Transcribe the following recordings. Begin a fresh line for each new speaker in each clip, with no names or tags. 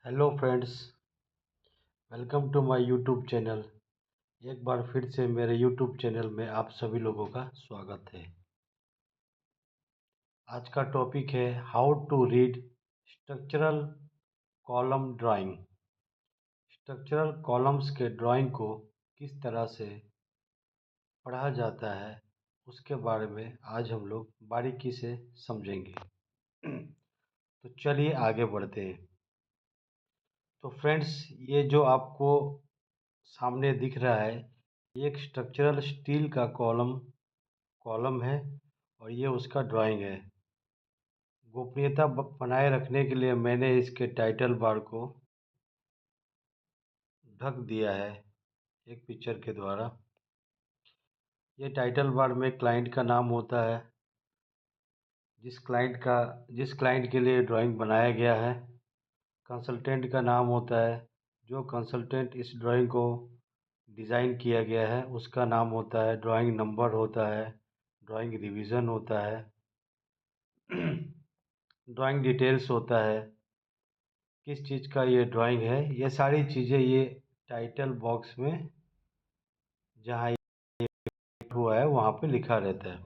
Hello friends, welcome to my YouTube channel. एक बार फिर से मेरे यूट्यूब चैनल में आप सभी लोगों का स्वागत है। आज का टॉपिक है how to read structural column drawing. Structural columns के ड्राइंग को किस तरह से पढ़ा जाता है उसके बारे में आज हम लोग बारीकी से समझेंगे। तो चलिए आगे बढ़ते हैं। तो फ्रेंड्स, ये जो आपको सामने दिख रहा है, ये एक स्ट्रक्चरल स्टील का कॉलम कॉलम है और ये उसका ड्राइंग है। गोपनीयता बनाए रखने के लिए मैंने इसके टाइटल बार को ढक दिया है एक पिक्चर के द्वारा। ये टाइटल बार में क्लाइंट का नाम होता है, जिस क्लाइंट के लिए ड्राइंग बनाया गया है। कंसल्टेंट का नाम होता है, जो कंसल्टेंट इस ड्राइंग को डिज़ाइन किया गया है उसका नाम होता है। ड्राइंग नंबर होता है, ड्राइंग रिवीजन होता है, ड्राइंग डिटेल्स होता है, किस चीज़ का ये ड्राइंग है, ये सारी चीज़ें ये टाइटल बॉक्स में जहाँ ये हुआ है वहाँ पे लिखा रहता है।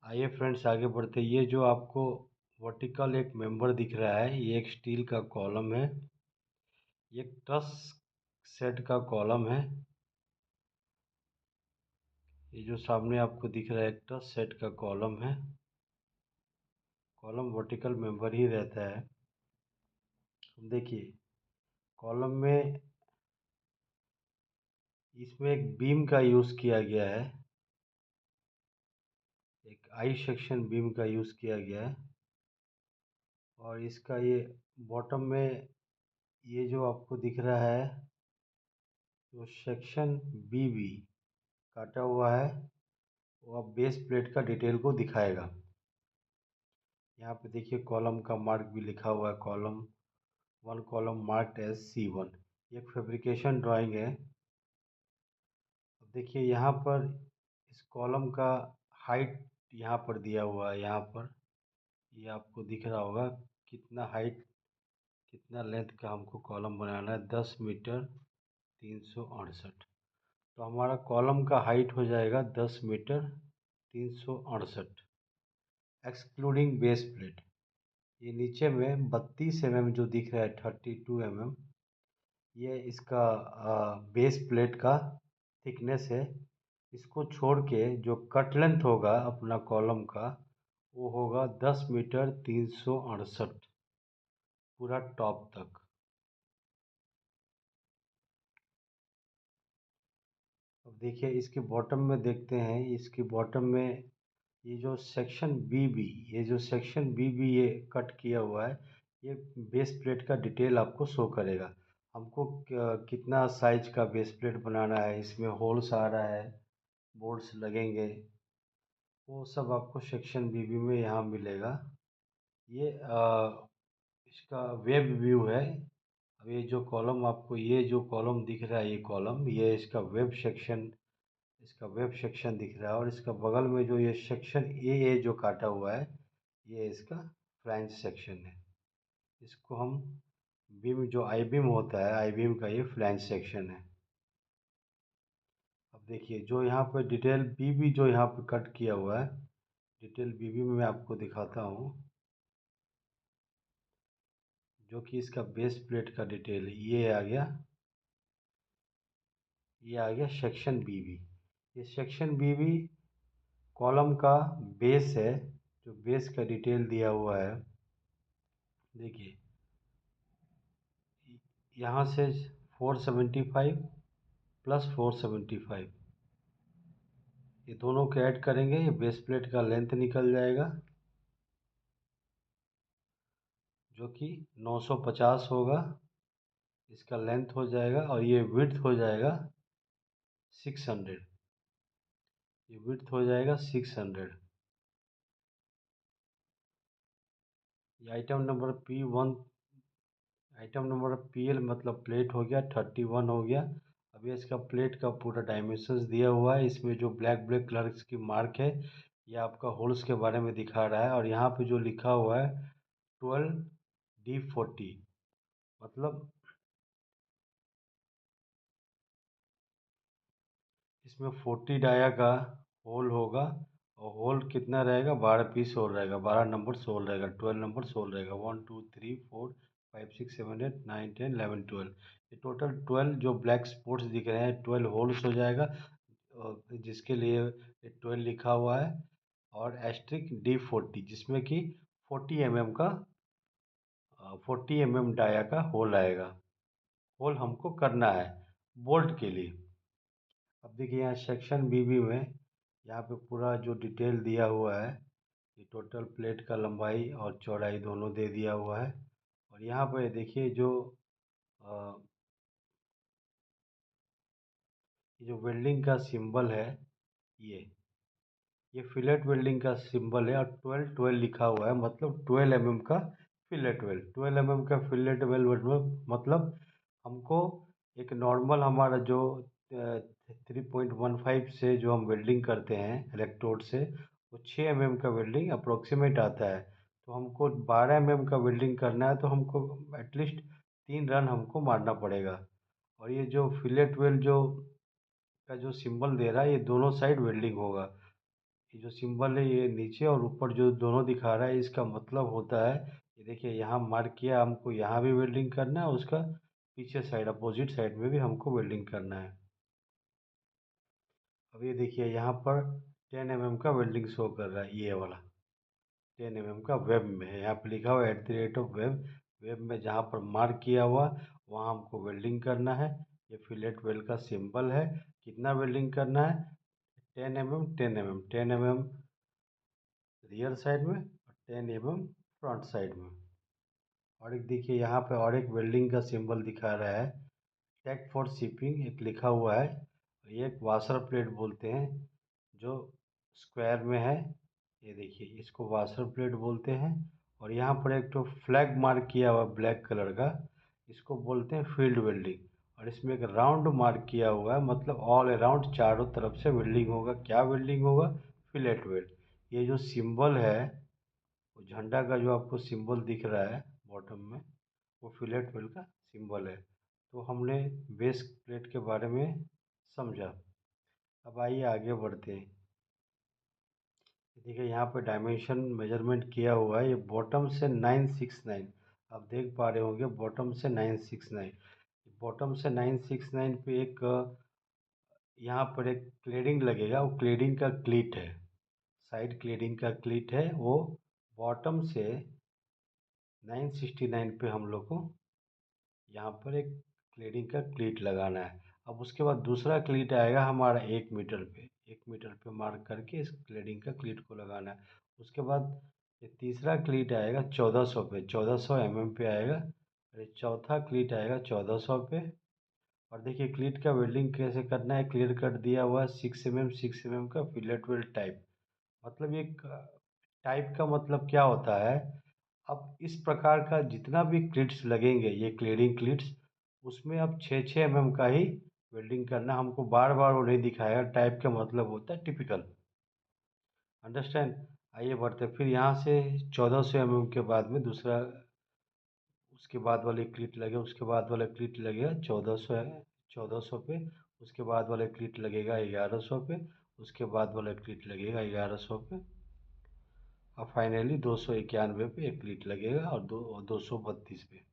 आइए फ्रेंड्स आगे बढ़ते। ये जो आपको वर्टिकल एक मेंबर दिख रहा है, ये एक स्टील का कॉलम है। ये एक ट्रस सेट का कॉलम है। ये जो सामने आपको दिख रहा है एक ट्रस सेट का कॉलम है। कॉलम वर्टिकल मेंबर ही रहता है। देखिए, कॉलम में इसमें एक बीम का यूज़ किया गया है, एक आई सेक्शन बीम का यूज़ किया गया है। और इसका ये बॉटम में ये जो आपको दिख रहा है, जो सेक्शन बी बी काटा हुआ है, वो अब बेस प्लेट का डिटेल को दिखाएगा। यहाँ पे देखिए कॉलम का मार्क भी लिखा हुआ है, कॉलम मार्क्ड एज C1। ये एक फैब्रिकेशन ड्राइंग है। अब देखिए यहाँ पर इस कॉलम का हाइट यहाँ पर दिया हुआ है। यहाँ पर ये आपको दिख रहा होगा कितना हाइट, कितना लेंथ का हमको कॉलम बनाना है। 10 मीटर 368। तो हमारा कॉलम का हाइट हो जाएगा 10 मीटर 368, एक्सक्लूडिंग बेस प्लेट। ये नीचे में 32 mm जो दिख रहा है, 32 mm, ये इसका बेस प्लेट का थिकनेस है। इसको छोड़ के जो कट लेंथ होगा अपना कॉलम का, वो होगा 10 मीटर 368 पूरा टॉप तक। अब देखिए इसके बॉटम में देखते हैं। इसके बॉटम में ये जो सेक्शन बी बी ये जो सेक्शन बी बी ये कट किया हुआ है, ये बेस प्लेट का डिटेल आपको शो करेगा। हमको कितना साइज का बेस प्लेट बनाना है, इसमें होल्स आ रहा है, बोल्ट्स लगेंगे, वो सब आपको सेक्शन बी बी में यहाँ मिलेगा। ये इसका वेब व्यू है। अब ये जो कॉलम आपको, ये जो कॉलम दिख रहा है, ये कॉलम, ये इसका वेब सेक्शन दिख रहा है। और इसका बगल में जो ये सेक्शन ए जो काटा हुआ है, ये इसका फ्लैंज सेक्शन है। इसको हम बीम, जो आई बीम होता है, आई बीम का ये फ्लैंज सेक्शन है। अब देखिए जो यहाँ पे डिटेल बीबी जो यहाँ पे कट किया हुआ है, डिटेल बीबी में मैं आपको दिखाता हूँ। जो कि इसका बेस प्लेट का डिटेल है, ये आ गया सेक्शन बीबी। ये सेक्शन बीबी कॉलम का बेस है, जो बेस का डिटेल दिया हुआ है। देखिए यहाँ से 475 प्लस 475, ये दोनों को ऐड करेंगे, ये बेस प्लेट का लेंथ निकल जाएगा, जो कि 950 होगा। इसका लेंथ हो जाएगा और ये विड्थ हो जाएगा 600। ये विड्थ हो जाएगा 600। ये आइटम नंबर PL मतलब प्लेट हो गया, 31 हो गया। अब ये इसका प्लेट का पूरा डायमेंशंस दिया हुआ है। इसमें जो ब्लैक ब्लैक कलर की मार्क है, ये आपका होल्स के बारे में दिखा रहा है। और यहाँ पे जो लिखा हुआ है 12D40, मतलब इसमें 40 डाया का होल होगा, और होल कितना रहेगा, 12 पीस होल रहेगा, 12 नंबर होल रहेगा, 12 नंबर होल रहेगा, 1 2 3 4 5 6 7 8 9 10 11 12। ये टोटल 12 जो ब्लैक स्पॉट्स दिख रहे हैं 12 होल्स हो जाएगा, जिसके लिए 12 लिखा हुआ है। और एस्ट्रिक D40 जिसमें कि 40 mm का 40 mm डाया का होल आएगा। होल हमको करना है बोल्ट के लिए। अब देखिए यहाँ सेक्शन बीबी में यहाँ पे पूरा जो डिटेल दिया हुआ है, ये टोटल प्लेट का लंबाई और चौड़ाई दोनों दे दिया हुआ है। और यहाँ पे देखिए जो वेल्डिंग का सिंबल है, ये ये फिलेट वेल्डिंग का सिंबल है, और 12 12 लिखा हुआ है, मतलब 12 mm का फिलेट वेल्ड। 12 mm का फिलेट वेल्ड मतलब हमको एक नॉर्मल हमारा जो 3.15 से जो हम वेल्डिंग करते हैं इलेक्ट्रोड से, वो 6 mm का वेल्डिंग अप्रोक्सीमेट आता है। तो हमको 12 mm का वेल्डिंग करना है, तो हमको एटलीस्ट 3 रन हमको मारना पड़ेगा। और ये जो फिलेट वेल्ड जो का जो सिंबल दे रहा है, ये दोनों साइड वेल्डिंग होगा। ये जो सिंबल है ये नीचे और ऊपर जो दोनों दिखा रहा है, इसका मतलब होता है, ये देखिए यहाँ मार्क किया, हमको यहाँ भी वेल्डिंग करना है, उसका पीछे साइड अपोजिट साइड में भी हमको वेल्डिंग करना है। अब ये देखिए यहाँ पर 10 mm का वेल्डिंग शो कर रहा है, ये वाला 10 mm का वेब में है, यहाँ पे लिखा हुआ है @वेब। वेब में जहाँ पर मार्क किया हुआ वहाँ हमको वेल्डिंग करना है। ये फिलेट वेल्ड का सिंबल है। कितना वेल्डिंग करना है, 10 mm 10 mm 10 mm rear side में और 10 mm फ्रंट साइड में। और एक देखिए यहाँ पे और एक वेल्डिंग का सिंबल दिखा रहा है, टेक फॉर शिपिंग एक लिखा हुआ है। ये एक वाशर प्लेट बोलते हैं जो स्क्वायर में है, ये देखिए इसको वाशर प्लेट बोलते हैं। और यहाँ पर एक तो फ्लैग मार्क किया हुआ ब्लैक कलर का, इसको बोलते हैं फील्ड वेल्डिंग। और इसमें एक राउंड मार्क किया हुआ है, मतलब ऑल अराउंड चारों तरफ से वेल्डिंग होगा। क्या वेल्डिंग होगा, फिलेट वेल्ड। ये जो सिंबल है, वो झंडा का जो आपको सिंबल दिख रहा है बॉटम में, वो फिलेट वेल्ड का सिंबल है। तो हमने बेस प्लेट के बारे में समझा। अब आइए आगे बढ़ते हैं। देखिए यहाँ पे डायमेंशन मेजरमेंट किया हुआ है, ये बॉटम से 969, आप देख पा रहे होंगे बॉटम से 969। बॉटम से 969 पे एक यहाँ पर एक क्लेडिंग लगेगा, वो क्लेडिंग का क्लीट है, साइड क्लेडिंग का क्लीट है, वो बॉटम से 969 पे हम लोग को यहाँ पर एक क्लेडिंग का क्लीट लगाना है। अब उसके बाद दूसरा क्लीट आएगा हमारा 1 मीटर पे, 1 मीटर पे मार्क करके इस क्लेडिंग का क्लीट को लगाना है। उसके बाद ये तीसरा क्लीट आएगा 1400 पे, 1400 mm पे आएगा। और ये चौथा क्लीट आएगा 1400 पे। और देखिए क्लीट का वेल्डिंग कैसे करना है, क्लियर कट दिया हुआ है 6 mm का फिलेट वेल्ड टाइप। मतलब ये टाइप का मतलब क्या होता है, अब इस प्रकार का जितना भी क्लिट्स लगेंगे, ये क्लीडिंग क्लिट्स, उसमें अब 6 6 mm का ही वेल्डिंग करना, हमको बार बार वो नहीं दिखाएगा। टाइप का मतलब होता है टिपिकल, अंडरस्टैंड। आइए बढ़ते, फिर यहाँ से 1400 mm के बाद में दूसरा, उसके बाद वाले क्लिट लगे, उसके बाद वाला क्लिट लगेगा 1400 है, 1400 पे। उसके बाद वाला क्लिट लगेगा 1100 पे। उसके बाद वाला क्लिट लगेगा 1100 पे। और फाइनली 291 पे एक क्लीट लगेगा, और 232 पे।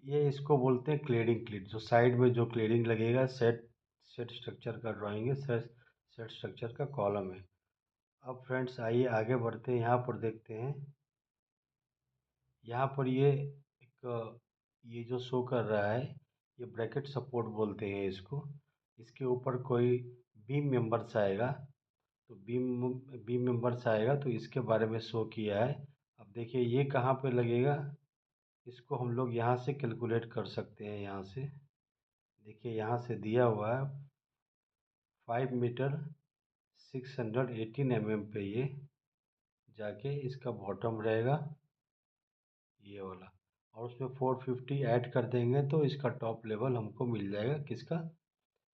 ये इसको बोलते हैं क्लेडिंग क्लीट, जो साइड में जो क्लेडिंग लगेगा, सेट सेट स्ट्रक्चर का ड्राइंग है, सेट सेट स्ट्रक्चर का कॉलम है। अब फ्रेंड्स आइए आगे बढ़ते हैं, यहाँ पर देखते हैं। यहाँ पर ये जो शो कर रहा है, ये ब्रैकेट सपोर्ट बोलते हैं इसको। इसके ऊपर कोई बीम मेंबर्स आएगा, तो बीम मेंबर्स आएगा तो इसके बारे में शो किया है। अब देखिए ये कहाँ पे लगेगा, इसको हम लोग यहाँ से कैलकुलेट कर सकते हैं। यहाँ से देखिए, यहाँ से दिया हुआ है 5 मीटर 618 mm पे ये जाके इसका बॉटम रहेगा, ये वाला। और उसमें 450 ऐड कर देंगे तो इसका टॉप लेवल हमको मिल जाएगा, किसका,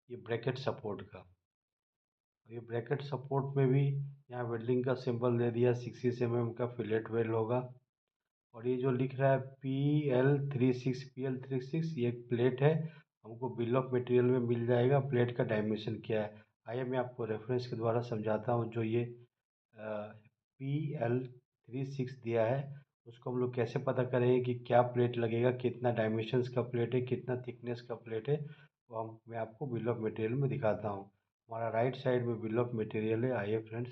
ये ब्रैकेट सपोर्ट का। ये ब्रैकेट सपोर्ट में भी यहाँ वेल्डिंग का सिंबल दे दिया, 66 mm का फिलेट वेल्ड होगा। और ये जो लिख रहा है PL36, ये एक प्लेट है, हमको बिल ऑफ मटेरियल में मिल जाएगा प्लेट का डायमेंशन क्या है। आइए मैं आपको रेफरेंस के द्वारा समझाता हूँ। जो ये PL36 दिया है उसको हम लोग कैसे पता करेंगे कि क्या प्लेट लगेगा, कितना डायमेंशंस का प्लेट है, कितना थिकनेस का प्लेट है, वो मैं आपको बिल ऑफ मटेरियल में दिखाता हूँ। हमारा राइट साइड में बिल ऑफ मटेरियल है। आइए फ्रेंड्स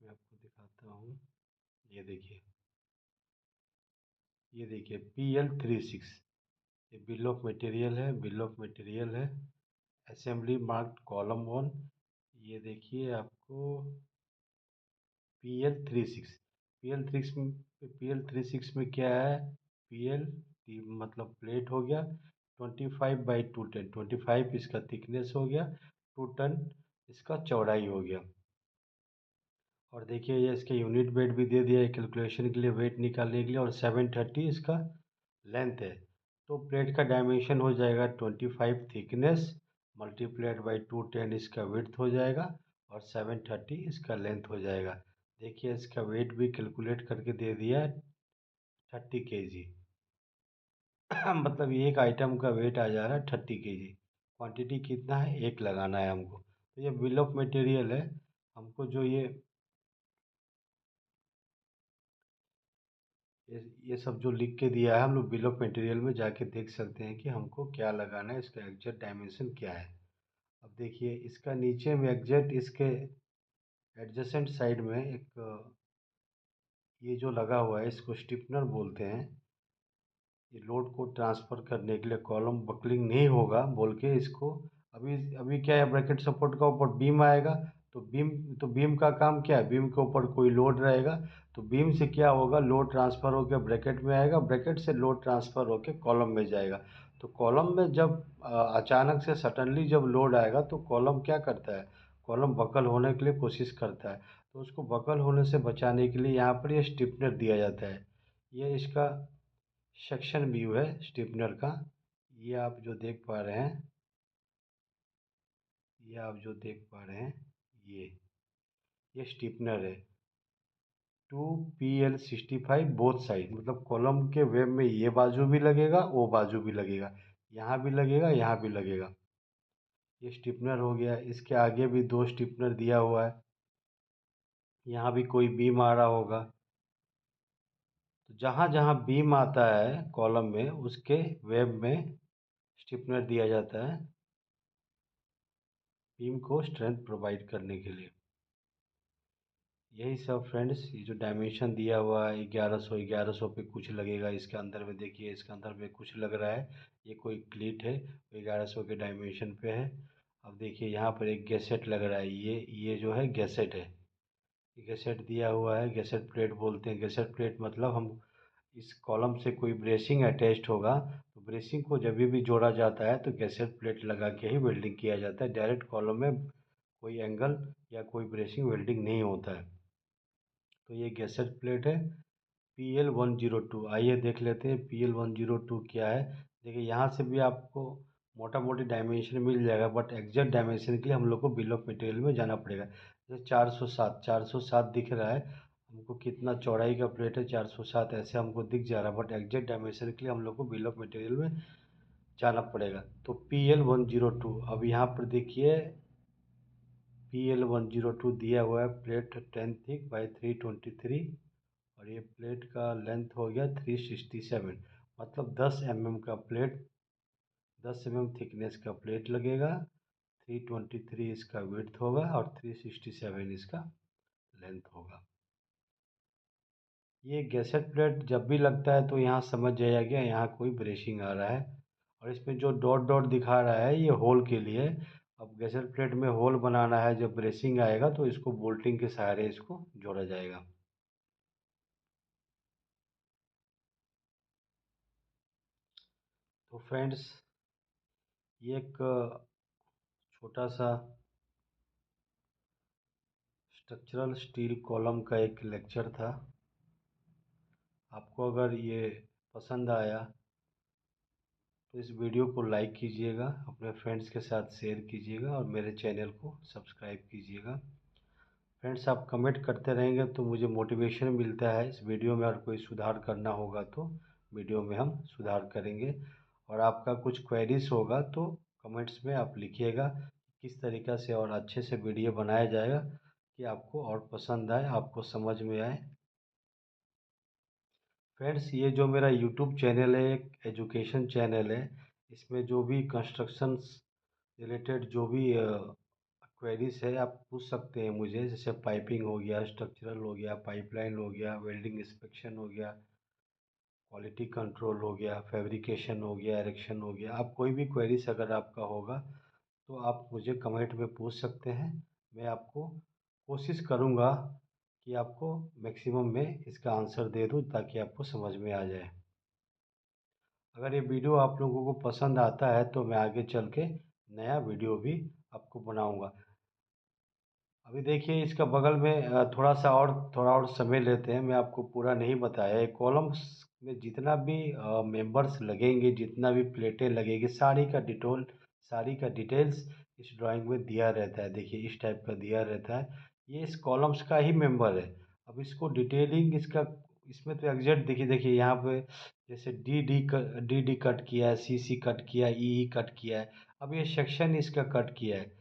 मैं आपको दिखाता हूँ। ये देखिए PL36, ये बिल ऑफ मटेरियल है, असेंबली मार्क्ड कॉलम 1। ये देखिए आपको PL36, PL36 में क्या है, PL मतलब प्लेट हो गया, 25/210, 25 इसका थिकनेस हो गया, 2 टन इसका चौड़ाई हो गया। और देखिए ये इसके यूनिट वेट भी दे दिया है कैलकुलेशन के लिए, वेट निकालने के लिए, और 730 इसका लेंथ है। तो प्लेट का डायमेंशन हो जाएगा 25 थिकनेस मल्टीप्लाइड बाई 210 इसका विड्थ हो जाएगा, और 730 इसका लेंथ हो जाएगा। देखिए इसका वेट भी कैलकुलेट करके दे दिया है 30 kg। मतलब ये एक आइटम का वेट आ जा रहा है 30 kg। क्वांटिटी कितना है, एक लगाना है हमको। तो ये बिल ऑफ मटेरियल है। हमको जो ये सब जो लिख के दिया है, हम लोग बिल ऑफ मटेरियल में जाके देख सकते हैं कि हमको क्या लगाना है, इसका एग्जैक्ट डायमेंशन क्या है। अब देखिए इसका नीचे में एग्जैक्ट इसके एडजेसेंट साइड में एक ये जो लगा हुआ है इसको स्टिफनर बोलते हैं। ये लोड को ट्रांसफ़र करने के लिए कॉलम बकलिंग नहीं होगा बोल के इसको, अभी अभी क्या है, ब्रैकेट सपोर्ट का ऊपर बीम आएगा, तो बीम का काम क्या है, बीम के ऊपर कोई लोड रहेगा, तो बीम से क्या होगा, लोड ट्रांसफ़र होकर ब्रैकेट में आएगा, ब्रैकेट से लोड ट्रांसफ़र होकर कॉलम में जाएगा। तो कॉलम में जब अचानक से सडनली जब लोड आएगा तो कॉलम क्या करता है, कॉलम बकल होने के लिए कोशिश करता है। तो उसको बकल होने से बचाने के लिए यहाँ पर ये स्टिफनर दिया जाता है। ये इसका सेक्शन व्यू है स्टिफनर का। ये आप जो देख पा रहे हैं, ये आप जो देख पा रहे हैं, ये स्टिफनर है 2PL65 बोथ साइड, मतलब कॉलम के वेब में ये बाजू भी लगेगा, वो बाजू भी लगेगा, यहाँ भी लगेगा, यहाँ भी लगेगा। ये स्टिफनर हो गया। इसके आगे भी दो स्टिफनर दिया हुआ है, यहाँ भी कोई बीम आ रहा होगा। तो जहाँ जहाँ बीम आता है कॉलम में उसके वेब में स्टिफनर दिया जाता है बीम को स्ट्रेंथ प्रोवाइड करने के लिए। यही सब फ्रेंड्स, ये जो डायमेंशन दिया हुआ है 1100 पे कुछ लगेगा, इसके अंदर में देखिए, इसके अंदर में कुछ लग रहा है, ये कोई क्लीट है, 1100 के डायमेंशन पे है। अब देखिए यहाँ पर एक गैसेट लग रहा है, ये जो है गैसेट है, ये गैसेट दिया हुआ है, गैसेट प्लेट बोलते हैं। गैसेट प्लेट मतलब हम इस कॉलम से कोई ब्रेसिंग अटैच्ड होगा, तो ब्रेसिंग को जब भी जोड़ा जाता है तो गैसेट प्लेट लगा के ही वेल्डिंग किया जाता है। डायरेक्ट कॉलम में कोई एंगल या कोई ब्रेसिंग वेल्डिंग नहीं होता है। तो ये गैसेट प्लेट है PL102। आइए देख लेते हैं PL102 क्या है। देखिए यहाँ से भी आपको मोटा मोटी डायमेंशन मिल जाएगा, बट एग्जैक्ट डायमेंशन के लिए हम लोग को बिल ऑफ मटेरियल में जाना पड़ेगा। जैसे 407 दिख रहा है, हमको कितना चौड़ाई का प्लेट है, 407 ऐसे हमको दिख जा रहा है, बट एग्जैक्ट डायमेंशन के लिए हम लोग को बिल ऑफ मटेरियल में जाना पड़ेगा। तो PL102, अब यहाँ पर देखिए PL102 दिया हुआ है, प्लेट 10 थिक बाई 323, और ये प्लेट का लेंथ हो गया 367, मतलब 10 mm का प्लेट, 10 mm थिकनेस का प्लेट लगेगा, 323 इसका विड्थ होगा और 367 इसका लेंथ होगा। ये गैसेट प्लेट जब भी लगता है तो यहाँ समझ जाइए कि यहाँ कोई ब्रेसिंग आ रहा है, और इसमें जो डॉट डॉट दिखा रहा है ये होल के लिए। अब गैसेट प्लेट में होल बनाना है, जब ब्रेसिंग आएगा तो इसको बोल्टिंग के सहारे इसको जोड़ा जाएगा। तो फ्रेंड्स, ये एक छोटा सा स्ट्रक्चरल स्टील कॉलम का एक लेक्चर था। आपको अगर ये पसंद आया तो इस वीडियो को लाइक कीजिएगा, अपने फ्रेंड्स के साथ शेयर कीजिएगा, और मेरे चैनल को सब्सक्राइब कीजिएगा। फ्रेंड्स आप कमेंट करते रहेंगे तो मुझे मोटिवेशन मिलता है इस वीडियो में, और कोई सुधार करना होगा तो वीडियो में हम सुधार करेंगे। और आपका कुछ क्वेरीज होगा तो कमेंट्स में आप लिखिएगा किस तरीक़ा से और अच्छे से वीडियो बनाया जाएगा कि आपको और पसंद आए, आपको समझ में आए। फ्रेंड्स ये जो मेरा यूट्यूब चैनल है एक एजुकेशन चैनल है। इसमें जो भी कंस्ट्रक्शंस रिलेटेड जो भी क्वेरीज है आप पूछ सकते हैं मुझे, जैसे पाइपिंग हो गया, स्ट्रक्चरल हो गया, पाइपलाइन हो गया, वेल्डिंग इंस्पेक्शन हो गया, क्वालिटी कंट्रोल हो गया, फैब्रिकेशन हो गया, एरेक्शन हो गया। आप कोई भी क्वेरीज अगर आपका होगा तो आप मुझे कमेंट में पूछ सकते हैं। मैं आपको कोशिश करूँगा कि आपको मैक्सिमम में इसका आंसर दे दूँ ताकि आपको समझ में आ जाए। अगर ये वीडियो आप लोगों को पसंद आता है तो मैं आगे चल के नया वीडियो भी आपको बनाऊँगा। अभी देखिए इसका बगल में थोड़ा और समय लेते हैं, मैं आपको पूरा नहीं बताया। ये कॉलम्स में जितना भी मेंबर्स लगेंगे, जितना भी प्लेटें लगेगी, सारी का डिटेल्स इस ड्राइंग में दिया रहता है। देखिए इस टाइप का दिया रहता है, ये इस कॉलम्स का ही मेंबर है। अब इसको डिटेलिंग इसका इसमें तो एग्जैक्ट देखिए यहाँ पे जैसे डी डी कट किया है, सी सी कट किया है, ई कट किया है। अब ये सेक्शन इसका कट किया है।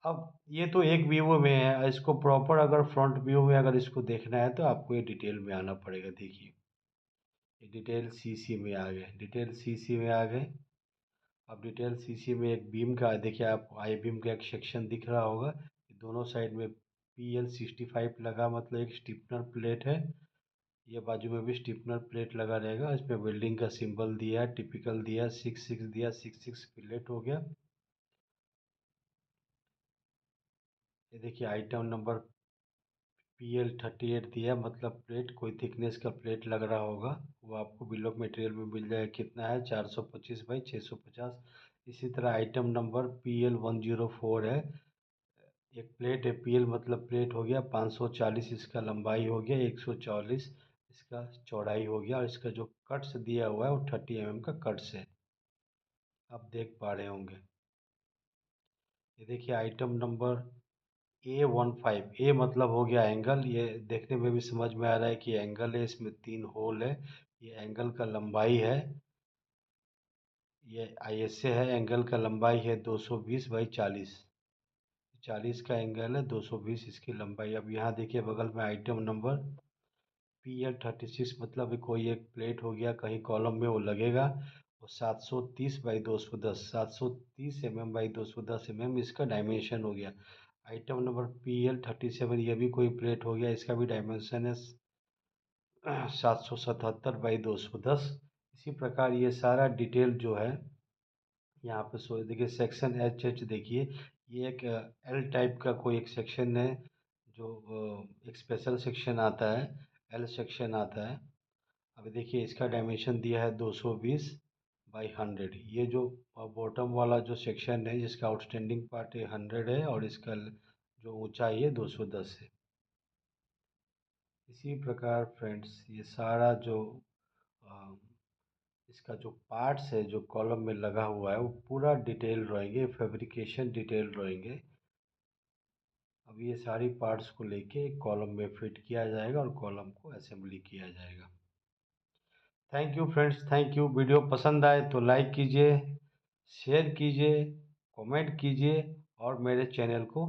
अब ये तो एक व्यू में है, इसको प्रॉपर अगर फ्रंट व्यू में अगर इसको देखना है तो आपको ये डिटेल में आना पड़ेगा। देखिए ये डिटेल सीसी में आ गए, डिटेल सीसी में आ गए। अब डिटेल सीसी में एक बीम का देखिए, आप आई बीम का एक सेक्शन दिख रहा होगा। दोनों साइड में PL65 लगा, मतलब एक स्टिफनर प्लेट है। ये बाजू में भी स्टिफनर प्लेट लगा रहेगा। इसमें वेल्डिंग का सिंबल दिया है, टिपिकल दिया, 66 दिया, 66 प्लेट हो गया। ये देखिए आइटम नंबर PL38 दिया, मतलब प्लेट कोई थिकनेस का प्लेट लग रहा होगा। वो आपको बिल ऑफ मटेरियल में मिल जाएगा, कितना है 425 बाई 650। इसी तरह आइटम नंबर PL104 है, एक प्लेट है। PL मतलब प्लेट हो गया, 540 इसका लंबाई हो गया, 140 इसका चौड़ाई हो गया। और इसका जो कट्स दिया हुआ है वो 30 mm का कट्स है, आप देख पा रहे होंगे। ये देखिए आइटम नंबर A15, ए मतलब हो गया एंगल। ये देखने में भी समझ में आ रहा है कि एंगल है, इसमें 3 होल है। ये एंगल का लंबाई है, ये ISA है। एंगल का लंबाई है 220 बाई 40, 40 का एंगल है, 220 इसकी लंबाई। अब यहाँ देखिए बगल में आइटम नंबर PL36, मतलब कोई एक प्लेट हो गया, कहीं कॉलम में वो लगेगा। वो 730 बाई 210, 730 mm बाई 210 mm इसका डायमेंशन हो गया। आइटम नंबर PL37, ये भी कोई प्लेट हो गया, इसका भी डायमेंशन है 777 बाई 210। इसी प्रकार ये सारा डिटेल जो है यहाँ पे सो देखिए सेक्शन H देखिए, ये एक एल टाइप का कोई एक सेक्शन है, जो एक स्पेशल सेक्शन आता है, एल सेक्शन आता है। अभी देखिए इसका डायमेंशन दिया है 220 बाई 100। ये जो बॉटम वाला जो सेक्शन है जिसका आउटस्टैंडिंग पार्ट है 100 है, और इसका जो ऊंचाई है 210 है। इसी प्रकार फ्रेंड्स ये सारा जो अ, इसका जो पार्ट्स है जो कॉलम में लगा हुआ है वो पूरा डिटेल ड्राइंग है, फैब्रिकेशन डिटेल ड्राइंग है। अब ये सारी पार्ट्स को लेके कॉलम में फिट किया जाएगा और कॉलम को असेंबली किया जाएगा। Thank you friends, thank you. Video पसंद आए तो लाइक कीजिए, शेयर कीजिए, कमेंट कीजिए और मेरे चैनल को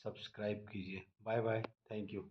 सब्सक्राइब कीजिए। Bye bye, thank you.